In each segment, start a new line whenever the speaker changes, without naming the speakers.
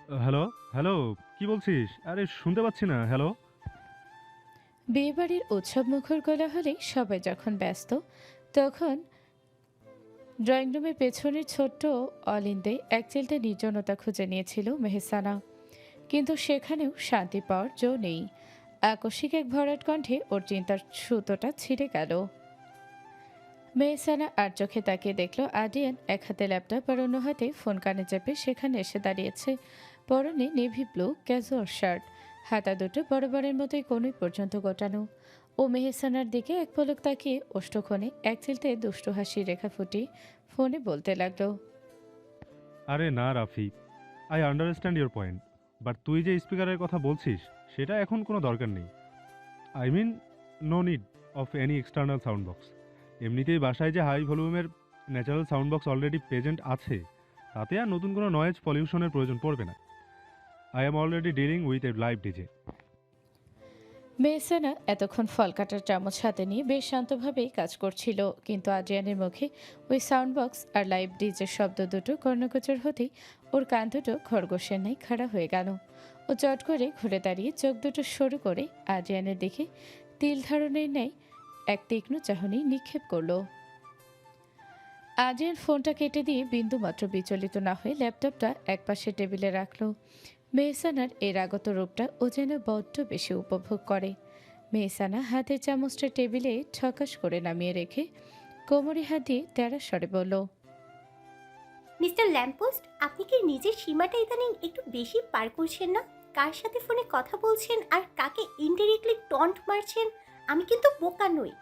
Hello, hello, কি বলছিস? আরে শুনতে পাচ্ছি না। হ্যালো?
বিয়েবাড়ির উৎসব মুখর কোলাহলে সবাই যখন ব্যস্ত, তখন ড্রয়িং রুমের পেছনের ছোট্ট অলিন্দে একচিলতে নির্জনতা খুঁজে নিয়েছিল মেহসানা। কিন্তু সেখানেও শান্তি পাওয়ার জো নেই। আকস্মিক এক ভরাট কণ্ঠে ওর চিন্তার সুতোটা ছিঁড়ে গেল। মেহসানা আর চোখে তাকিয়ে দেখল আডিয়ান এক হাতে ল্যাপটপ আর অন্য হাতে ফোন কানে চেপে সেখানে এসে দাঁড়িয়েছে। পরনে নেভি ব্লু ক্যাজুয়াল শার্ট, হাতা দুটো বরাবরের মতোই কোনোই পর্যন্ত গোটানো। ও মেহসানার দিকে এক পলক তাকিয়ে ওষ্ঠক্ষণে এক চিলতে দুষ্টু হাসির রেখা ফুটিয়ে ফোনে বলতে লাগলো।
আরে না Rafi, I understand your point. But তুই যে স্পিকারের কথা বলছিস, সেটা এখন কোনো দরকার নেই। I mean, no need of any external sound box. এমনিতেই বাসায় যে হাই ভলিউমের natural sound box already present আছে, তাতে আর নতুন কোনো নয়েজ পলিউশনের প্রয়োজন পড়বে না। I am already dealing with a live DJ.
Mehsana এতক্ষণ ফল কাটার চামচ হাতে নিয়ে বেশ শান্তভাবেই কাজ করছিল, কিন্তু আদ্রিয়ানের মুখে ওই সাউন্ড বক্স আর লাইভ ডিজের শব্দ দুটো কর্ণগোচর হতেই ওর কান দুটো খরগোশের ন্যায় খাড়া হয়ে গেল। ও চট করে ঘুরে দাঁড়িয়ে চোখ দুটো সরু করে আদ্রিয়ানের দিকে তিল ধারণের ন্যায় এক তীক্ষ্ণ চাহনি নিক্ষেপ করলো। আদ্রিয়ান ফোনটা কেটে দিয়ে বিন্দুমাত্র বিচলিত না হয়ে ল্যাপটপটা একপাশে টেবিলে রাখলো। মেহসানার এর আগত রূপটা ও যেন বড্ড বেশি উপভোগ করে। মেহসানা হাতের চামচটা টেবিলে ঠকাস করে নামিয়ে রেখে কোমরে হাত দিয়ে তেড়া স্বরে বলল।
মিস্টার ল্যাম্পপোস্ট, আপনি কি নিজের সীমাটা ইদানিং একটু বেশি পার করছেন না? কার সাথে ফোনে কথা বলছেন আর কাকে ইনডিরেক্টলি টন্ট মারছেন? আমি কিন্তু বোকা নই।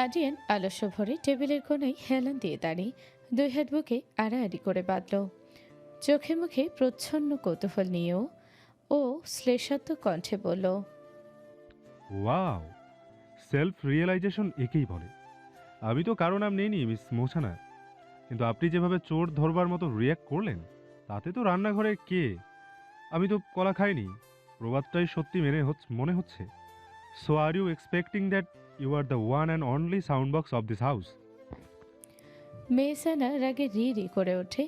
আদ্রিয়ান আলস্য ভরে টেবিলের কোনায় হেলান দিয়ে দাঁড়িয়ে দুই হাত বুকে আড়াআড়ি করে বাঁধল। চোখে মুখে প্রচ্ছন্ন কৌতূহল নিয়েও ও শ্লেষাত্মক কণ্ঠে বলল।
ওয়াও! সেলফ রিয়েলাইজেশন একেই বলে। আমি তো কারো নাম নিইনি মিস মোছানা। কিন্তু আপনি যেভাবে চোর ধরবার মতো রিয়্যাক্ট করলেন, তাতে তো রান্নাঘরে কে? আমি তো কলা খাইনি। প্রবাদটাই সত্যি মনে হচ্ছে। So are you expecting that you are the one and only sound box of this house?
Mehsana রাগে রি রি করে ওঠে,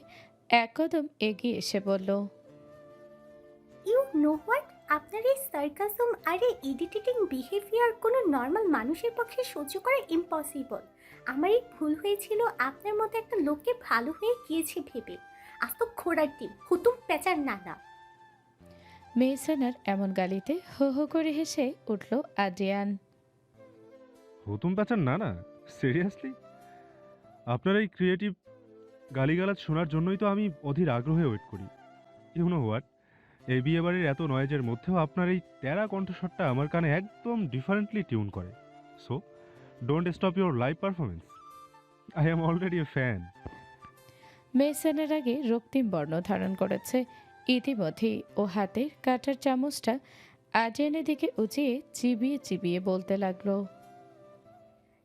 এক কদম এগিয়ে এসে বলল।
You know what? আপনার এই সার্কাসম আর এই ইরিটেটিং বিহেভিয়ার কোনো নর্মাল মানুষের পক্ষে সহ্য করা ইম্পসিবল। আমার এই ভুল হয়েছিল আপনার মতো একটা লোককে ভালো হয়ে গিয়েছে ভেবে। আজ তো ঘোড়ার ডিম, হুতুম পেঁচার নানা।
মেহসানার এমন গালিতে হো হো করে হেসে উঠল আদ্রিয়ান।
হুতুম প্যাচার না না, সিরিয়াসলি? আপনার এই ক্রিয়েটিভ গালিগালাজ শোনার জন্যই তো আমি অধীর আগ্রহে ওয়েট করি। ইউ নো হোয়াট, এই বিয়েবাড়ির এত নয়েজের মধ্যেও আপনার এই টেরা কণ্ঠস্বরটা আমার কানে একদম ডিফারেন্টলি টিউন করে। So don't stop your live performance. I am already a fan.
মেহসানের আগে রক্তিম বর্ণ ধারণ করেছে ইতিমধ্যেই। ও হাতের কাঁটার চামচটা আদ্রিয়ানের দিকে উঁচিয়ে চিবিয়ে চিবিয়ে বলতে লাগলো।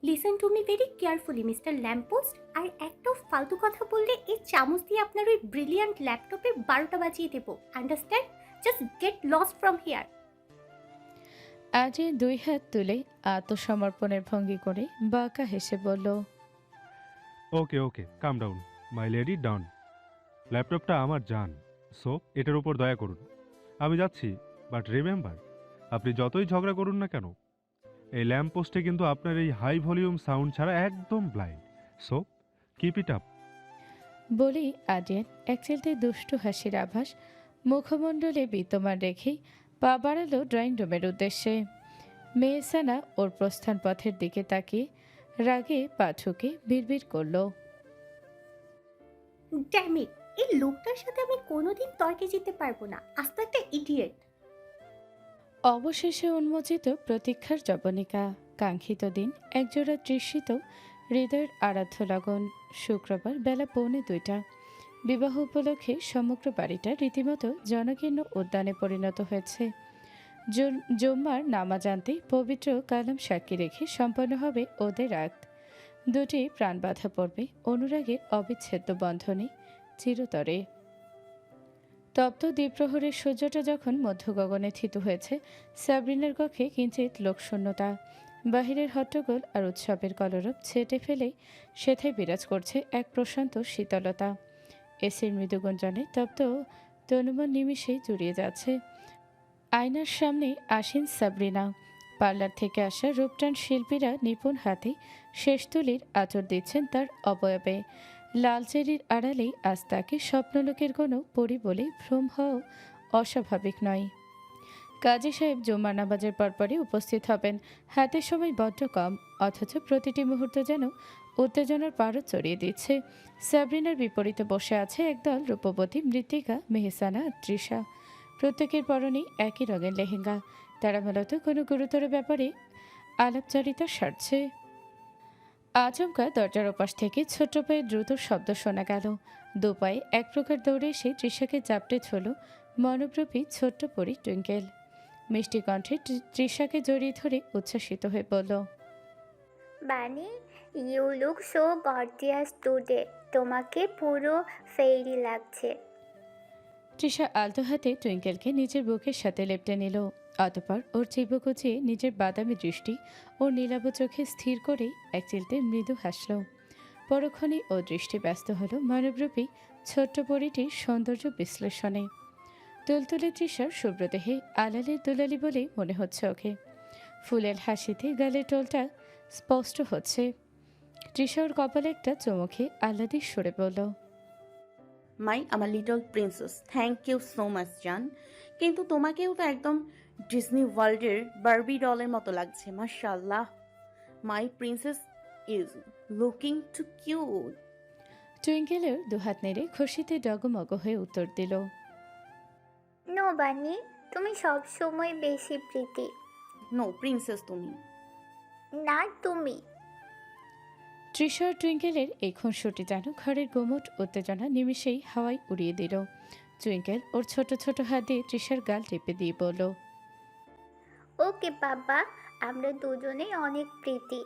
Listen to me very carefully mister lamppost, আর একটাও ফালতু কথা বললে এই চামচ দিয়ে আপনার ওই ব্রিলিয়ান্ট ল্যাপটপে 12টা বাজিয়ে দেবো। Understand? Just get lost from here.
Adrian দুই হাত তুলে আত্মসমর্পণের ভঙ্গি করে বাঁকা হেসে বলল।
ওকে ওকে, কাম ডাউন মাই লেডি, ডাউন। ল্যাপটপটা আমার জান, সো এটার উপর দয়া করুন। আমি যাচ্ছি, বাট রিমেম্বার, আপনি যতই ঝগড়া করুন না কেন, এই ল্যাম্প পোস্টে কিন্তু আপনার এই হাই ভলিউম সাউন্ড ছাড়া একদম blind. So keep it up.
বলেই আদ্রিয়ান এক চিলতে দুষ্টু হাসির আভাস মুখমণ্ডলে বিদ্যমান রেখেই পা বাড়ালো ড্রয়িং রুমের উদ্দেশ্যে। মেহসানা ওর প্রস্থান পথের দিকে তাকিয়ে রাগে পা ঠুকে বিড়বিড় করল।
Damn it! এই লোকটার সাথে আমি কোনোদিন তর্কে যেতে পারবো না। আজ তো একটা ইডিয়েট।
অবশেষে উন্মোচিত প্রতীক্ষার জবনিকা। কাঙ্ক্ষিত দিন একজোড়া তৃষিত হৃদয়ের আরাধ্য লগন। শুক্রবার বেলা 1:45। বিবাহ উপলক্ষে সমগ্র বাড়িটা রীতিমতো জনকীর্ণ উদ্যানে পরিণত হয়েছে। জুম্মার নামাজ আনতে পবিত্র কালাম সাক্ষী রেখে সম্পন্ন হবে ওদের রাত। দুটি প্রাণ বাধা পড়বে অনুরাগের অবিচ্ছেদ্য বন্ধনে চিরতরে। তপ্ত দ্বীপ্রহরের সূর্যটা যখন মধ্য গগনে থিত হয়েছে, সাবরিনের কক্ষে কিঞ্চিত লোকশূন্যতা। বাহিরের হট্টগোল আর উৎসবের কলরব ছেটে ফেলে সেথায় বিরাজ করছে এক প্রশান্ত শীতলতা। এসির মৃদু গুঞ্জনে তপ্ত তনুমন নিমিষেই জড়িয়ে যাচ্ছে। আয়নার সামনে আসেন সাবরিনা। পার্লার থেকে আসা রূপটান শিল্পীরা নিপুণ হাতে শেষতুলির আঁচড় দিচ্ছেন তার অবয়বে। লাল চেরির আড়ালেই আজ তাকে স্বপ্নলোকের কোনো পরি বলে ভ্রম হওয়া অস্বাভাবিক নয়। কাজী সাহেব জুম্মার নামাজের পরপরই উপস্থিত হবেন। হাতে সময় বড্ড কম, অথচ প্রতিটি মুহূর্ত যেন উত্তেজনার পারদ চড়িয়ে দিচ্ছে। সাবরিনার বিপরীতে বসে আছে একদল রূপবতী মৃত্তিকা, মেহসানা আর তৃষা। প্রত্যেকের পরনেই একই রঙের লেহেঙ্গা। তারা মূলত কোনো গুরুতর ব্যাপারে আলাপচারিতা সারছে। আচমকা দরজার ওপাশ থেকে ছোট্ট পায়ে দ্রুত শব্দ শোনা গেল। দুপায়ে এক প্রকার দৌড়ে এসে তৃষাকে চাপটে ছোল মনোপ্রপী ছোট্ট পরী টুইঙ্কেল। মিষ্টি কণ্ঠে তৃষাকে জড়িয়ে ধরে উচ্ছ্বাসিত হয়ে বলল,
bunny, you look so gorgeous today. তোমাকে পুরো ফেরি লাগছে।
তৃষা আলতো হাতে টুইঙ্কেলকে নিজের বুকের সাথে লেপটে নিল। অতঃপর ওর চিবু কুচিয়ে নিজের বাদামি দৃষ্টি ও নীলাভ চোখে স্থির করে এক চিলতে মৃদু হাসল। পরক্ষণে ও দৃষ্টি ব্যস্ত হলো মানবরূপী ছোট্ট পরীটির সৌন্দর্য বিশ্লেষণে। তুলতুলে তৃষার শুভ্রদেহে আলালের দুলালি বলেই মনে হচ্ছে ওকে। ফুলের হাসিতে গালের টোলটা স্পষ্ট হচ্ছে। তৃষা ওর কপালে একটা চুমুখে আহ্লাদি সরে বলল,
আমার little princess, thank you so much জান। কিন্তু তোমাকেও তো একদম ডিজনি ওয়ার্ল্ডের বারবি ডলের মতো লাগছে। মাশাআল্লাহ, my princess is looking too cute.
টুইঙ্কেলের দুহাত নেড়ে খুশিতে ডগমগ হয়ে উত্তর দিল,
নো বানি, তুমি সব সময় বেশি প্রীতি।
নো প্রিন্সেস তুমি।
না তুমি।
তৃষার টুইঙ্কেলের এই খুনসুটি যেন ঘরের গুমট উত্তেজনা নিমিষেই হাওয়ায় উড়িয়ে দিল। টুইঙ্কেল ওর ছোট ছোট হাত দিয়ে তৃষার গাল টিপে দিয়ে বলল,
ওকে বাবা, আমরা দুজনেই অনেক প্রীতি।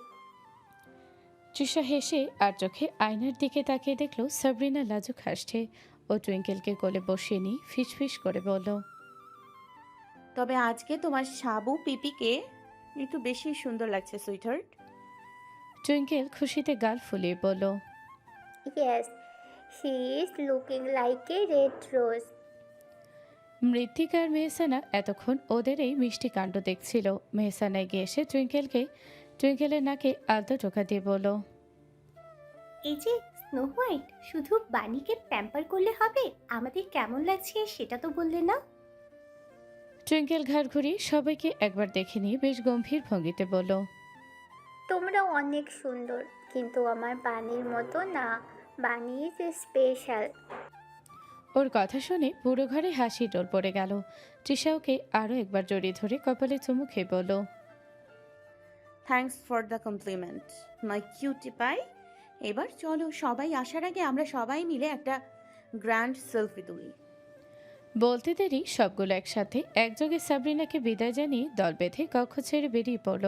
তৃষা হেসে আর চোখে আয়নার দিকে তাকিয়ে দেখল সাবরিনা লাজুক হাসছে। ও টুইঙ্কেলকে কোলে বসিয়ে নিয়ে ফিসফিস করে বলল,
তবে আজকে তোমার সাবু পিপিকে একটু বেশি সুন্দর লাগছে সুইটহার্ট।
টুইঙ্কেল খুশিতে গাল ফুলিয়ে বলল,
yes, she is looking like a red rose.
মৃত্তিকা আর মেহসানা এতক্ষণ ওদের এই মিষ্টি কাণ্ড দেখছিল। মেহসানা এগিয়ে এসে টুইঙ্কেলের নাকে আলতো টোকা দিয়ে বলল,
এই যে স্নো হোয়াইট, শুধু বানিকে প্যাম্পার করলে হবে? আমাদের কেমন লাগছে সেটা তো বললে না।
টুইঙ্কেল ঘাড় ঘুরিয়ে সবাইকে একবার দেখে নিয়ে বেশ গম্ভীর ভঙ্গিতে বলল,
তোমরা অনেক সুন্দর, কিন্তু আমার বানির মতো না। বানি ইজ স্পেশাল।
ওর কথা শুনে পুরো ঘরে হাসি টোল পড়ে গেল। তৃষা ওকে আরও একবার জড়িয়ে ধরে কপালে চুমু খেয়ে বলল,
thanks for the compliment my cutie pie. এবার চলো, সবাই আসার আগে আমরা সবাই মিলে একটা গ্র্যান্ড সেলফি তুলি।
বলতে দেরি সবগুলো একসাথে একযোগে সাবরিনাকে বিদায় জানিয়ে দল বেঁধে কক্ষ ছেড়ে বেরিয়ে পড়ল।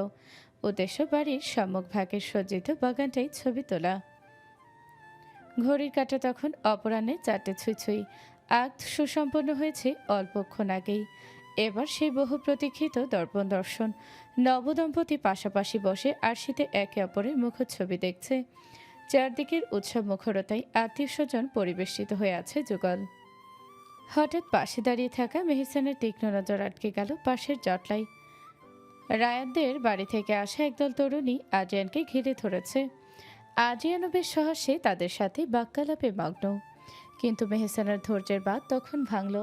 উদ্দেশ্য বাড়ির সম্মুখ ভাগের সজ্জিত বাগানটাই ছবি তোলা। ঘড়ির কাঁটা তখন অপরাহ্নে 4টে ছুঁই। আগ সুসম্পন্ন হয়েছে অল্পক্ষণ আগেই। এবার সেই বহু প্রতীক্ষিত দর্পণ দর্শন। নবদম্পতি পাশাপাশি বসে আরশিতে একে অপরের মুখচ্ছবি দেখছে। চারদিকের উৎসব মুখরতায় আত্মীয় স্বজন পরিবেষ্টিত হয়ে আছে যুগল। হঠাৎ পাশে দাঁড়িয়ে থাকা মেহসানের তীক্ষ্ণ নজর আটকে গেল পাশের জটলাই। রায়াতদের বাড়ি থেকে আসা একদল তরুণী আজিয়ানকে ঘিরে ধরেছে। আজিয়ানও বেশ সহসে তাদের সাথে বাক্যালাপে মগ্ন। কিন্তু মেহসানের ধৈর্যের বাঁধ তখন ভাঙল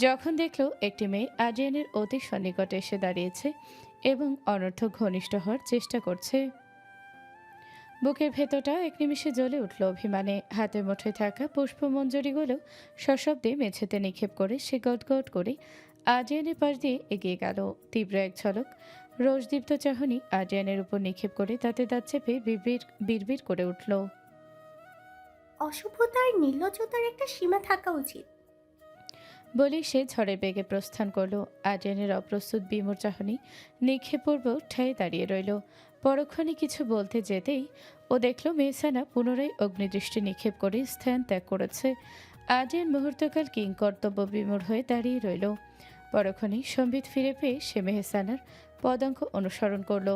যখন দেখল একটি মেয়ে আজিয়ানের অতি সন্নিকটে এসে দাঁড়িয়েছে এবং অনর্থক ঘনিষ্ঠ হওয়ার চেষ্টা করছে। বুকের ভেতরটা এক নিমিষে জ্বলে উঠল অভিমানে। হাতের মুঠোয় থাকা পুষ্পমঞ্জরিগুলো সশব্দে মেঝেতে নিক্ষেপ করে সে গটগট করে আজিয়ানের পাশ দিয়ে এগিয়ে গেল। তীব্র এক ঝলক রোষদীপ্ত চাহনি আজিয়ানের উপর নিক্ষেপ করে তাতে দাঁত চেপে বিড়বিড় করে উঠল,
অসভ্যতার নির্লজ্জতার একটা সীমা থাকা উচিত।
বলেই সে ঝড়ের বেগে প্রস্থান করল। আজিয়ানের অপ্রস্তুত বিমূর চাহনি নিক্ষেপপূর্বক ঠায় দাঁড়িয়ে রইল। পরক্ষণে কিছু বলতে যেতেই ও দেখল মেহসানা পুনরায় অগ্নিদৃষ্টি নিক্ষেপ করে স্থান ত্যাগ করেছে। আজিয়ান মুহূর্তকাল কিংকর্তব্য বিমূঢ় হয়ে দাঁড়িয়ে রইল। পরক্ষণেই সম্বিত ফিরে পেয়ে সে মেহসানার পদাঙ্ক অনুসরণ করল।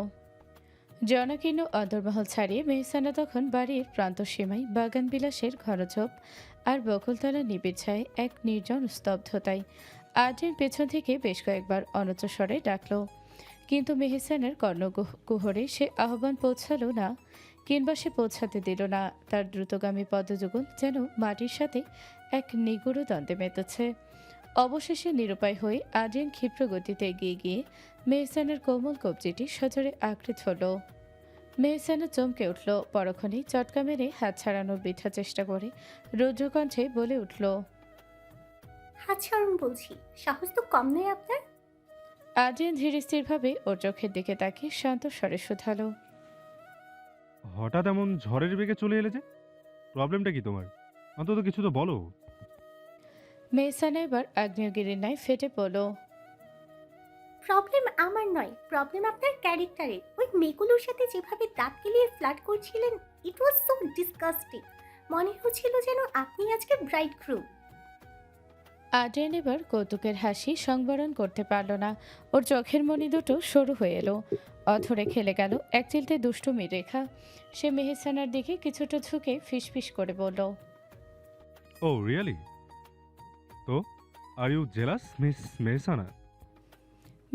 জনাকীর্ণ অন্দরমহল ছাড়িয়ে মেহসানা তখন বাড়ির প্রান্তসীমায় বাগান বিলাসের ঘনঝোপ আর বকুলতলা নিবিড় ছায় এক নির্জন স্তব্ধতায়। আর্যেন পেছন থেকে বেশ কয়েকবার অনুচ্চ স্বরে ডাকল, কিন্তু মেহসানের কর্ণকুহরে সে আহ্বান পৌঁছালো না, কিংবা সে পৌঁছাতে দিল না। তার দ্রুতগামী পদযুগল যেন মাটির সাথে এক নিগুড় দ্বন্দ্বে মেতেছে। অবশেষে নিরুপায় হয়ে আর্যেন ক্ষিপ্র গতিতে এগিয়ে গিয়ে মেহসানের কোমল কবজিটি সজোরে আঁকড়ে ধরল। মেহসানা চমকে উঠল, পরক্ষণেই চটকা মেরে হাত ছাড়ানোর বৃথা চেষ্টা করে রৌদ্রকণ্ঠে বলে উঠল,
হাত ছাড়ুন বলছি, সাহস তো কম নয় আপনার।
আর্যেন ধীর স্থিরভাবে ওর চোখের দিকে তাকিয়ে শান্ত স্বরে শুধালো,
হঠাৎ এমন ঝড়ের বেগে চলে এলে যে? প্রবলেমটা কি তোমার? অন্তত কিছু তো বলো।
মেহসানা এবার আগ্নেয়গিরির ন্যায় ফেটে পড়ল।
প্রবলেম আমার নয়, প্রবলেম আপনার ক্যারেক্টারের। ওই মেয়েগুলোর সাথে যেভাবে দাঁত কেলিয়ে ফ্লার্ট করছিলেন, ইট ওয়াজ সো ডিসকাস্টিং। মনে হচ্ছিল যেন আপনি আজকে ব্রাইড গ্রুম।
আর্যেন এবার কৌতুকের হাসি সংবরণ করতে পারল না। ওর চোখের মণি দুটো সরু হয়ে এলো, অধরে খেলে গেল এক চিলতে দুষ্টুমির রেখা। সে মেহসানার দিকে কিছুটা ঝুঁকে ফিসফিস করে বলল,
ও রিয়েলি? তো are you jealous miss Mehsana?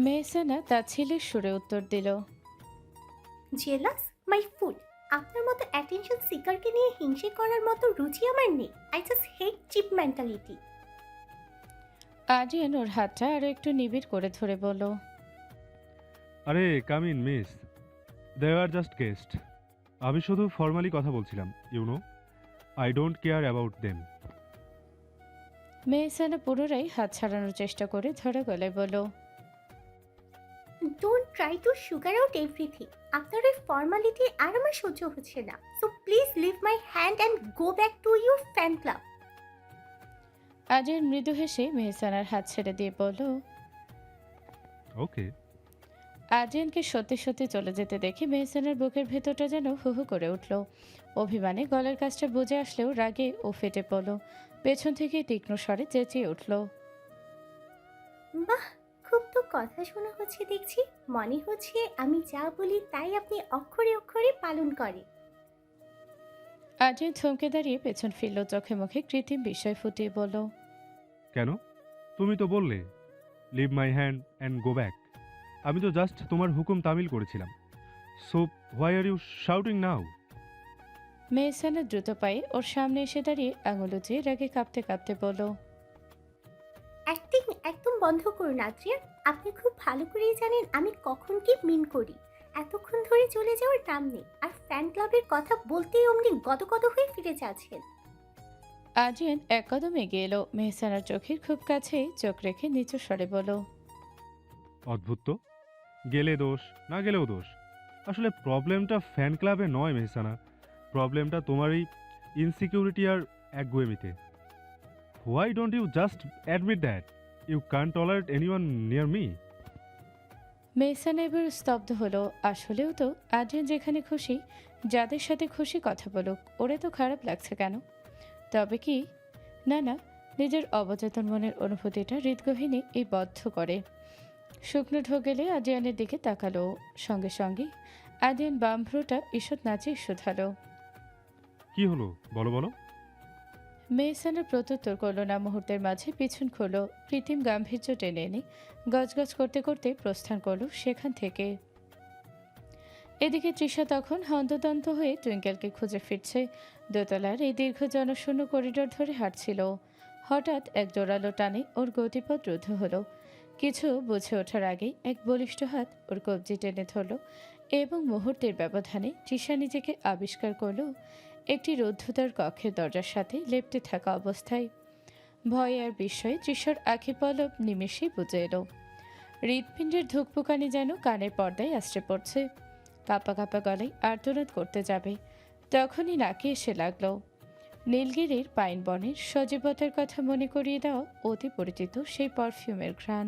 Mehsana তার ছেলের সুরে উত্তর দিল,
জেলাস মাই ফুড। আপনার মতো অ্যাটেনশন সিকারকে নিয়ে হিংসে করার মতো রুচি আমার নেই। I just hate cheap mentality.
Aryen ওর হাতটা আরো একটু নিবিড় করে ধরে বলল,
আরে come in miss, they are just guest. আমি শুধু ফর্মালি কথা বলছিলাম, you know, I don't care about them.
Mehsana পুনরায় হাত ছাড়ানোর চেষ্টা করে ধরা গলায় বলল,
don't try to sugar out everything. আপনার ওই ফর্মালিটি আর আমার সহ্য হচ্ছে না। So please leave my hand and go back to your fan club.
Aryen মৃদু হেসে মেহসানার হাত ছেড়ে দিয়ে বলল,
ওকে।
আর্যেনকে সত্যি সত্যি চলে যেতে দেখে মেহসানার বুকের ভেতরটা যেন হু হু করে উঠল। অভিমানে গলার কাজটা বুঝে আসলেও রাগে ও ফেটে পড়ল। পেছন থেকে তীক্ষ্ণ স্বরে চেঁচিয়ে উঠল,
বাহ, খুব তো কথা শোনা হচ্ছে দেখছি। মনে হচ্ছে আমি যা বলি তাই আপনি অক্ষরে অক্ষরে পালন করে।
আর্যেন থমকে দাঁড়িয়ে পেছন ফিরল, চোখে মুখে কৃত্রিম বিস্ময় ফুটিয়ে বলল,
কেন? তুমি তো বললে leave my hand and go back. আমি তো জাস্ট তোমার হুকুম তামিল করেছিলাম। So why are you shouting now?
Mehsana দ্রুত পায়ে ওর সামনে এসে দাঁড়িয়ে আঙুল উঁচিয়ে রাগে কাঁপতে কাঁপতে বলল,
অ্যাক্টিং একদম বন্ধ করুন আদ্রিয়ান। আপনি খুব ভালো করেই জানেন আমি কখন কি মিন করি। এতক্ষণ ধরে চলে যাওয়ার নাম নেই, আর ফ্যান ক্লাবের কথা বলতেই অমনি গদগদ হয়ে ফিরে যাচ্ছেন।
আর্যেন এক কদম এগিয়ে এলো, মেহসানার চোখের খুব কাছে চোখ রেখে নিচু স্বরে বলল,
অদ্ভুত তো, গেলে দোষ, না গেলেও দোষ। আসলে প্রবলেমটা ফ্যান ক্লাবে নয় মেহসানা, প্রবলেমটা তোমার এই ইনসিকিউরিটি আর একগুয়েমিতে। Why don't you just admit that you can't tolerate anyone near me?
Mehsana এবার স্তব্ধ হলো। আসলেও তো আর্যেন যেখানে খুশি, যাদের সাথে খুশি কথা বলুক, ওরে তো খারাপ লাগছে কেন? তবে কি না, না, নিজের অবচেতন মনের অনুভূতিটা হৃদগহীনে এই বদ্ধ করে। শুকনো ঢোক গেলে আদ্রিয়ানের দিকে তাকালো, সঙ্গে সঙ্গে আদ্রিয়ান বাম ভ্রুটা ঈষৎ নাচিয়ে শুধালো।
কি হলো বলো বলো?
মেহসানা প্রত্যুত্তর করল না, মুহূর্তের মাঝে পিছন খুলল, কৃত্রিম গাম্ভীর্য টেনে এনে গজগজ করতে করতে প্রস্থান করল সেখান থেকে। এদিকে তৃষা তখন হন্তদন্ত হয়ে টুইঙ্কেলকে খুঁজে ফিরছে। দোতলার এই দীর্ঘ জনশূন্য করিডোর ধরে হাঁটছিল। হঠাৎ এক জোরালো টানে ওর গতিপথ রুদ্ধ হলো। কিছু বুঝে ওঠার আগেই এক বলিষ্ঠ হাত ওর কবজি টেনে ধরল এবং মুহূর্তের ব্যবধানে তৃষা নিজেকে আবিষ্কার করল একটি রুদ্ধতার কক্ষের দরজার সাথে লেপ্টে থাকা অবস্থায়। ভয় আর বিস্ময়ে তৃষার আখি পলব নিমেষেই বুঝে এলো। হৃৎপিণ্ডের ধুকপুকানি যেন কানের পর্দায় আশ্রে পড়ছে। কাঁপা কাঁপা গলায় আর্তনাদ করতে যাবে, তখনই নাকে এসে লাগলো নীলগিরির পাইন বনের সজীবতার কথা মনে করিয়ে দেওয়া অতি পরিচিত সেই পারফিউমের ঘ্রাণ।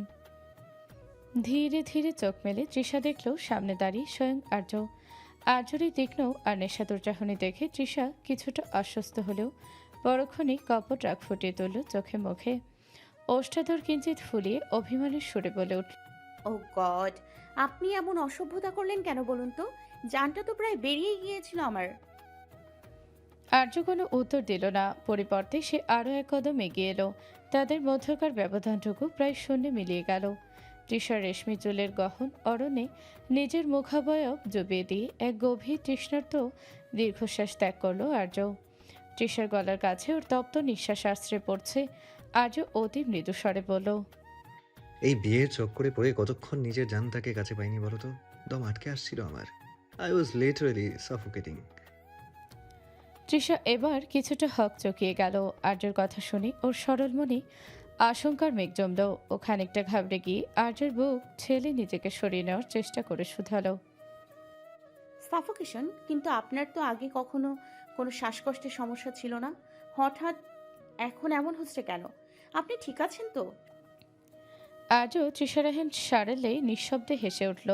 ধীরে ধীরে চোখ মেলে তৃষা দেখল সামনে দাঁড়িয়ে স্বয়ং আর্য। আর্যরই তীক্ষ্ণ আর নেশাতুর চাহনি দেখে তৃষা কিছুটা আশ্বস্ত হলেও পরক্ষণেই কপট রাগ ফুটিয়ে তুলল চোখে মুখে। ওষ্ঠাধর কিঞ্চিত ফুলিয়ে অভিমানের সুরে বলে উঠল,
ও গড, আপনি এমন অসভ্যতা করলেন কেন বলুন তো? জানটা তো প্রায় বেরিয়ে গিয়েছিল আমার।
আর্য কোনো উত্তর দিল না, পরিবর্তে সে আরও এক কদম এগিয়ে এলো। তাদের মধ্যকার ব্যবধানটুকু প্রায় শূন্যে মিলিয়ে গেল। তৃষার রেশমি চুলের গহন অরণে নিজের মুখাবয়ব জবিয়ে দিয়ে এক গভীর তৃষ্ণার্ত দীর্ঘশ্বাস ত্যাগ করলো আর্য। তৃষার গলার কাছে ওর তপ্ত নিঃশ্বাস আশ্রে পড়ছে। আর্য অতি মৃদু স্বরে বলল,
এই বিয়ের চক্করে পড়ে কতক্ষণ নিজের জানটাকে কাছে পাইনি বলো তো। দম আটকে আসছিল আমার। I was literally suffocating.
Trisha এবার কিছুটা হক চকিয়ে গেল। আর্যর কথা শুনে ওর সরল মনে আশঙ্কার মেঘ জমল। ও খানিকটা ঘাবড়ে গিয়ে আর্যের বুক ঠেলে নিজেকে সরিয়ে নেওয়ার চেষ্টা করে শুধালো,
সাফোকেশন? কিন্তু আপনার তো আগে কখনো কোনো শ্বাসকষ্টের সমস্যা ছিল না, হঠাৎ এখন এমন হচ্ছে কেন? আপনি ঠিক আছেন তো?
আজও তৃষারাহেন সারেলে নিঃশব্দে হেসে উঠল।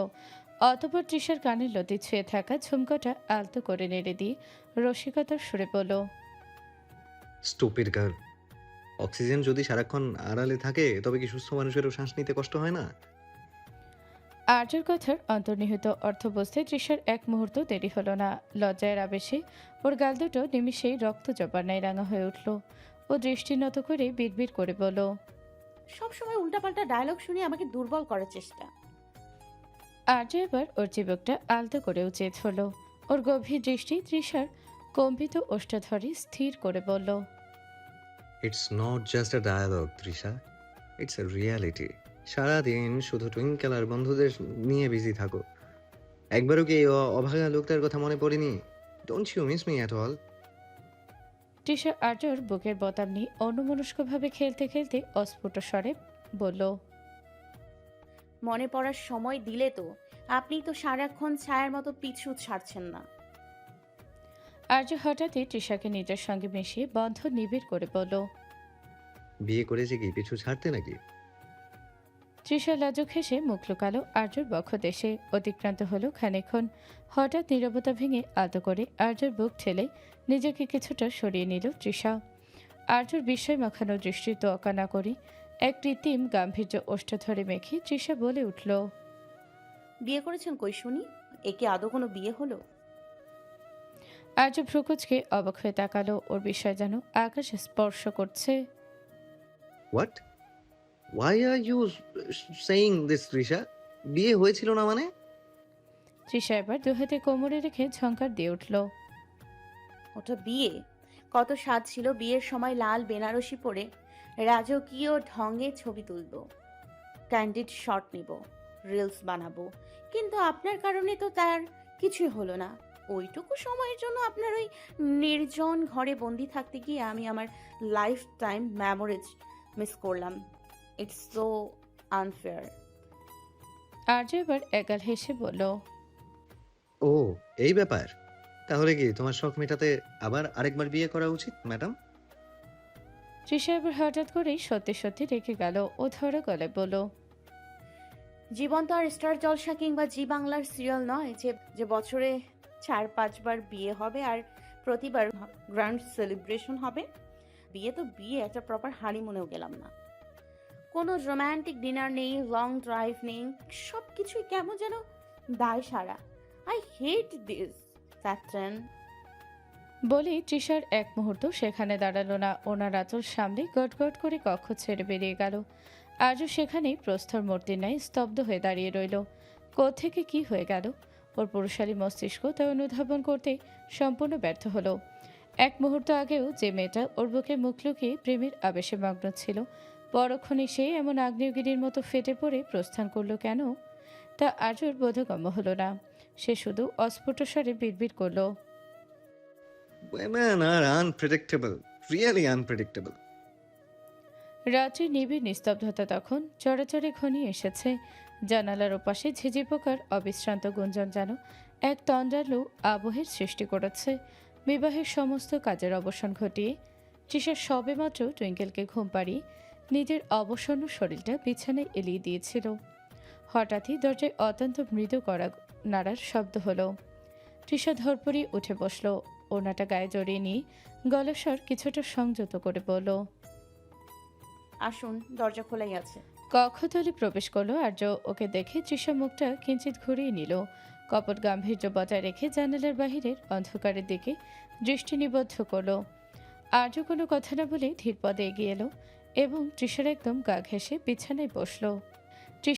অতঃপর তৃষার কানের লতি ছুঁয়ে থাকা ঝুমকাটা আলতো করে নেড়ে দিয়ে রসিকতার সুরে বলল,
স্টুপিড গার্ল। অক্সিজেন যদি সারাক্ষণ আড়ালে থাকে তবে কি সুস্থ মানুষেরও শ্বাস নিতে কষ্ট হয় না?
আর্যর কথার অন্তর্নিহিত অর্থ বুঝতে তৃষার এক মুহূর্ত দেরি হলো না। লজ্জায়ের আবেশে ওর গাল দুটো নিমিষেই রক্ত জবার ন্যায় রাঙা হয়ে উঠল। ও দৃষ্টি নত করে বিড়বিড় করে বলল,
সবসময় উল্টাপাল্টা ডায়লগ শুনে আমাকে দুর্বল করার চেষ্টা।
আর্য এবার ওর চিবুকটা আলতো করে উঁচিয়ে ধরল। ওর গভীর দৃষ্টি তৃষার কম্পিত ওষ্ঠাধরে স্থির করে বলল,
it's not just a dialogue Trisha, it's a reality. সারাদিন শুধু টুইঙ্কেল আর বন্ধুদের নিয়ে বিজি থাকো। একবারও কি এই অভাগা লোকটার কথা মনে পড়েনি? Don't you miss me at all?
Trisha আর্যর বুকের বোতাম নিয়ে অন্যমনস্কভাবে খেলতে খেলতে অস্ফুট স্বরে বলল,
মনে পড়ার সময় দিলে তো আপনি তো সারাক্ষণ ছায়ার মতো পিছু ছাড়ছেন না।
আর্য হঠাৎই তৃষাকে নিজের সঙ্গে মিশিয়ে বন্ধ নিবিড় করে বলল,
বিয়ে করেছে কি পিছু ছাড়তে নাকি?
তৃষা লাজুক হেসে মুখ লুকালো আর্যর বক্ষ দেশে। অতিক্রান্ত হলো খানিকক্ষণ। হঠাৎ নীরবতা ভেঙে আলতো করে আর্যর বুক ঠেলে নিজেকে কিছুটা সরিয়ে নিল তৃষা। আর্যর বিস্ময় মাখানো দৃষ্টি তোয়াক্কা না করে এক কৃত্রিম গাম্ভীর্য ওষ্ঠাধরে মেখে তৃষা বলে উঠল,
বিয়ে করেছেন কই শুনি? একে আদৌ কোনো বিয়ে হলো?
আর্য ভ্রুকুচকে অবাক হয়ে তাকালো। ওর বিষয় যেন আকাশ স্পর্শ করছে।
What? Why are you saying this Trisha? বিয়ে হয়েছিল না মানে?
তৃষা এবার দুহাতে কোমরে রেখে ঝঙ্কার দিয়ে উঠল,
ওটা বিয়ে? কত স্বাদ ছিল বিয়ের সময় লাল বেনারসি পরে রাজকীয় ঢঙে ছবি তুলব, ক্যান্ডিড শট নিব, রিলস বানাবো। কিন্তু আপনার কারণে তো তার কিছুই হলো না। ওইটুকু সময়ের জন্য আপনার ওই নির্জন ঘরে বন্দি থাকতে গিয়ে আমি আমার লাইফ টাইম মেমোরিজ মিস করলাম। It's so unfair.
আর্য এবার এগাল হেসে বলল,
ও, এই ব্যাপার। তাহলে কি তোমার শখ মেটাতে আবার আরেকবার বিয়ে করা উচিত ম্যাডাম?
তৃষা এবার হঠাৎ করেই সত্যি সত্যি রেখে গেল। ও ধরে গলায় বলল,
জীবন তো আর স্টার জলসা কিংবা জি বাংলার সিরিয়াল নয় যে যে বছরে 4-5 বার বিয়ে হবে আর প্রতিবার গ্র্যান্ড সেলিব্রেশন হবে। বিয়ে তো বিয়ে, একটা প্রপার হানিমুনেও গেলাম না। কোনো রোম্যান্টিক ডিনার নেই, লং ড্রাইভ নেই, সব কিছুই কেমন যেন দায় সারা। I hate this pattern.
বলেই তৃষার এক মুহূর্ত সেখানে দাঁড়ালো না। ওনার আঁচল সামনে গটগট করে কক্ষ ছেড়ে বেরিয়ে গেল। আজও সেখানেই প্রস্তর মূর্তির ন্যায় স্তব্ধ হয়ে দাঁড়িয়ে রইল। কোত্থেকে কি হয়ে গেল ওর পুরুষালী মস্তিষ্ক তা অনুধাবন করতে সম্পূর্ণ ব্যর্থ হলো। এক মুহূর্ত আগেও যে মেয়েটা ওর বুকে মুখ লুকিয়ে প্রেমের আবেশে মগ্ন ছিল, পরক্ষণে সে এমন আগ্নেয়গিরির মতো ফেটে পড়ে প্রস্থান করলো কেন, তা আজও বোধগম্য হলো না। সে শুধু অস্ফুট স্বরে বিড়বিড় করল,
Women are unpredictable, really unpredictable.
রাত্রির নিবিড় নিস্তব্ধতা তখন চড়াচড়ে ঘনিয়ে এসেছে। জানালার ওপাশে ঝিঝি পোকার অবিশ্রান্ত গুঞ্জন যেন এক তন্দ্রালু আবহের সৃষ্টি করেছে। বিবাহের সমস্ত কাজের অবসান ঘটিয়ে তৃষা সবেমাত্র টুইঙ্কেলকে ঘুম পাড়িয়ে নিজের অবসন্ন শরীরটা বিছানায় এলিয়ে দিয়েছিল। হঠাৎই দরজায় অত্যন্ত মৃদু করা নাড়ার শব্দ হলো। তৃষা ধরপড়ি উঠে বসল। ওনাটা গায়ে জড়িয়ে নিয়ে গলাস্বর কিছুটা সংযত করে বলল,
আসুন, দরজা খোলাই আছে।
কক্ষতলে প্রবেশ করলো আর্য। ওকে দেখে তৃষা মুখটা কিঞ্চিত ঘুরিয়ে নিল। কপট গাম্ভীর্য বজায় রেখে জানালার বাহিরের অন্ধকারের দিকে দৃষ্টি নিবদ্ধ করলো। আজও কোনো কথা না বলে ধীর পদে এগিয়ে এলো এবং তৃষার একদম গা ঘেঁষে বিছানায় বসলো।